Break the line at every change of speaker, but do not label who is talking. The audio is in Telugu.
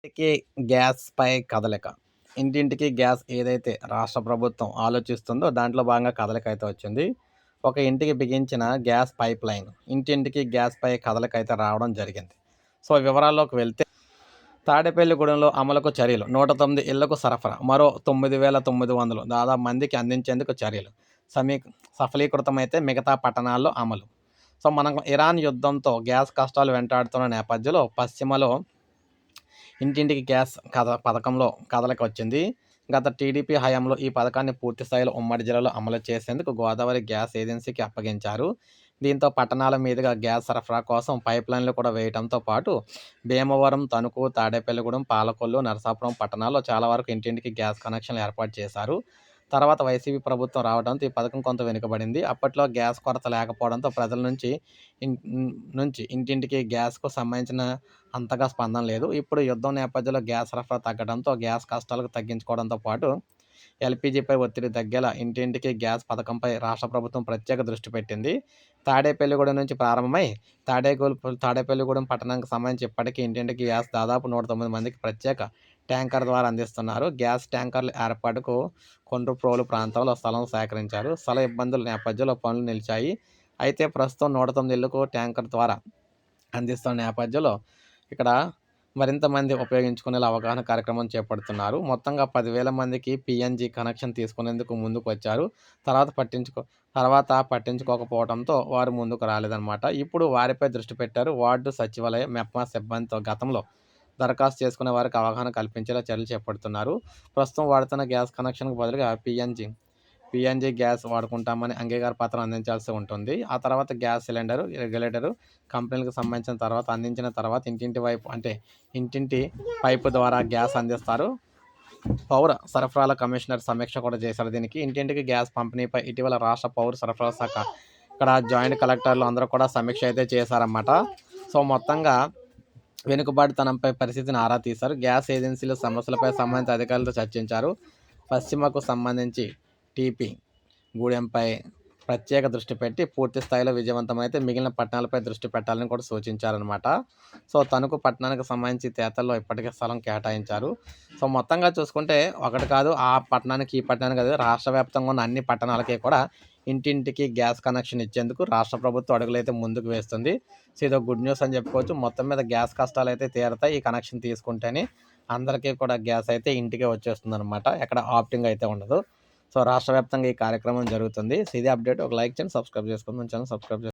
ఇంటికి గ్యాస్‌పై కదలిక. ఇంటింటికి గ్యాస్ ఏదైతే రాష్ట్ర ప్రభుత్వం ఆలోచిస్తుందో దాంట్లో భాగంగా కదలికైతే వచ్చింది. ఒక ఇంటికి బిగించిన గ్యాస్ పైప్‌లైన్ ఇంటింటికి గ్యాస్‌పై కదలికైతే రావడం జరిగింది. సో, వివరాల్లోకి వెళ్తే తాడేపల్లిగూడెంలో అమలుకు చర్యలు. 109 ఇళ్లకు సరఫరా. మరో 9,900 దాదాపు మందికి అందించేందుకు చర్యలు. సమీ సఫలీకృతమైతే మిగతా పట్టణాల్లో అమలు. సో, మనం ఇరాన్ యుద్ధంతో గ్యాస్ కష్టాలు వెంటాడుతున్న నేపథ్యంలో పశ్చిమలో ఇంటింటికి గ్యాస్ పథకంలో కదలిక వచ్చింది. గత టీడీపీ హయాంలో ఈ పథకాన్ని పూర్తి స్థాయిలో ఉమ్మడి జిల్లాలో అమలు చేసేందుకు గోదావరి గ్యాస్ ఏజెన్సీకి అప్పగించారు. దీంతో పట్టణాల మీదుగా గ్యాస్ సరఫరా కోసం పైప్‌లైన్లు కూడా వేయడంతో పాటు భీమవరం, తణుకు, తాడేపల్లిగూడెం, పాలకొల్లు, నరసాపురం పట్టణాల్లో చాలా వరకు ఇంటింటికి గ్యాస్ కనెక్షన్లు ఏర్పాటు చేశారు. తర్వాత వైసీపీ ప్రభుత్వం రావడంతో ఈ పథకం కొంత వెనుకబడింది. అప్పట్లో గ్యాస్ కొరత లేకపోవడంతో ప్రజల నుంచి ఇంటింటికి గ్యాస్‌కు సంబంధించిన అంతగా స్పందన లేదు. ఇప్పుడు యుద్ధం నేపథ్యంలో గ్యాస్ సరఫరా తగ్గడంతో గ్యాస్ కష్టాలకు తగ్గించుకోవడంతో పాటు ఎల్‌పీజీపై ఒత్తిడి తగ్గేలా ఇంటింటికి గ్యాస్ పథకంపై రాష్ట్ర ప్రభుత్వం ప్రత్యేక దృష్టి పెట్టింది. తాడేపల్లిగూడెం నుంచి ప్రారంభమై తాడేపల్లిగూడెం పట్టణానికి సంబంధించి ఇప్పటికీ ఇంటింటికి గ్యాస్ దాదాపు 109 మందికి ప్రత్యేక ట్యాంకర్ ద్వారా అందిస్తున్నారు. గ్యాస్ ట్యాంకర్ల ఏర్పాటుకు కొండ్రుప్రోలు ప్రాంతంలో స్థలం సేకరించారు. స్థల ఇబ్బందుల నేపథ్యంలో పనులు నిలిచాయి. అయితే ప్రస్తుతం 109 ఇళ్లకు ట్యాంకర్ ద్వారా అందిస్తున్న నేపథ్యంలో ఇక్కడ మరింత మంది ఉపయోగించుకునేలా అవగాహన కార్యక్రమం చేపడుతున్నారు. మొత్తంగా 10,000 మందికి పీఎన్‌జీ కనెక్షన్ తీసుకునేందుకు ముందుకు వచ్చారు. తర్వాత పట్టించుకోకపోవడంతో వారు ముందుకు రాలేదన్నమాట. ఇప్పుడు వారిపై దృష్టి పెట్టారు. వార్డు సచివాలయ, మెప్మా సిబ్బందితో గతంలో దరఖాస్తు చేసుకునే వారికి అవగాహన కల్పించేలా చర్యలు చేపడుతున్నారు. ప్రస్తుతం వాడుతున్న గ్యాస్ కనెక్షన్‌కు బదులుగా పీఎన్‌జీ గ్యాస్ వాడుకుంటామని అంగీకార పత్రం అందించాల్సి ఉంటుంది. ఆ తర్వాత గ్యాస్ సిలిండరు, రెగ్యులేటరు కంపెనీలకు సంబంధించిన తర్వాత అందించిన తర్వాత ఇంటింటి పైపు ద్వారా గ్యాస్ అందిస్తారు. పౌర సరఫరాల కమిషనర్ సమీక్ష కూడా చేశారు దీనికి. ఇంటింటికి గ్యాస్ పంపిణీపై ఇటీవల రాష్ట్ర పౌర సరఫరాల శాఖ ఇక్కడ జాయింట్ కలెక్టర్లు అందరూ కూడా సమీక్ష అయితే చేశారన్నమాట. సో, మొత్తంగా వెనుకబాటుతనంపై పరిస్థితిని ఆరా తీశారు. గ్యాస్ ఏజెన్సీల సమస్యలపై సంబంధిత అధికారులతో చర్చించారు. పశ్చిమకు సంబంధించి టీపీ గూడెంపై ప్రత్యేక దృష్టి పెట్టి పూర్తి స్థాయిలో విజయవంతమైతే మిగిలిన పట్టణాలపై దృష్టి పెట్టాలని కూడా సూచించారనమాట. సో, తణుకు పట్టణానికి సంబంధించి తేతల్లో ఇప్పటికే స్థలం కేటాయించారు. సో, మొత్తంగా చూసుకుంటే ఒకటి కాదు ఆ పట్టణానికి ఈ పట్టణానికి కాదు రాష్ట్ర వ్యాప్తంగా ఉన్న అన్ని పట్టణాలకి కూడా ఇంటింటికి గ్యాస్ కనెక్షన్ ఇచ్చేందుకు రాష్ట్ర ప్రభుత్వం అడుగులైతే ముందుకు వేస్తుంది. సో, ఇదో గుడ్ న్యూస్ అని చెప్పుకోవచ్చు. మొత్తం మీద గ్యాస్ కష్టాలు అయితే తీరతాయి ఈ కనెక్షన్ తీసుకుంటేనే. అందరికీ కూడా గ్యాస్ అయితే ఇంటికే వచ్చేస్తుందనమాట. ఎక్కడ ఆప్టింగ్ అయితే ఉండదు. సో, రాష్ట్ర వ్యాప్తంగా ఈ కార్యక్రమం జరుగుతుంది. సో, ఇదే అప్డేట్. ఒక లైక్ చేయండి, సబ్స్క్రైబ్ చేసుకోండి. మన ఛానల్ సబ్స్క్రైబ్ చేసుకోండి.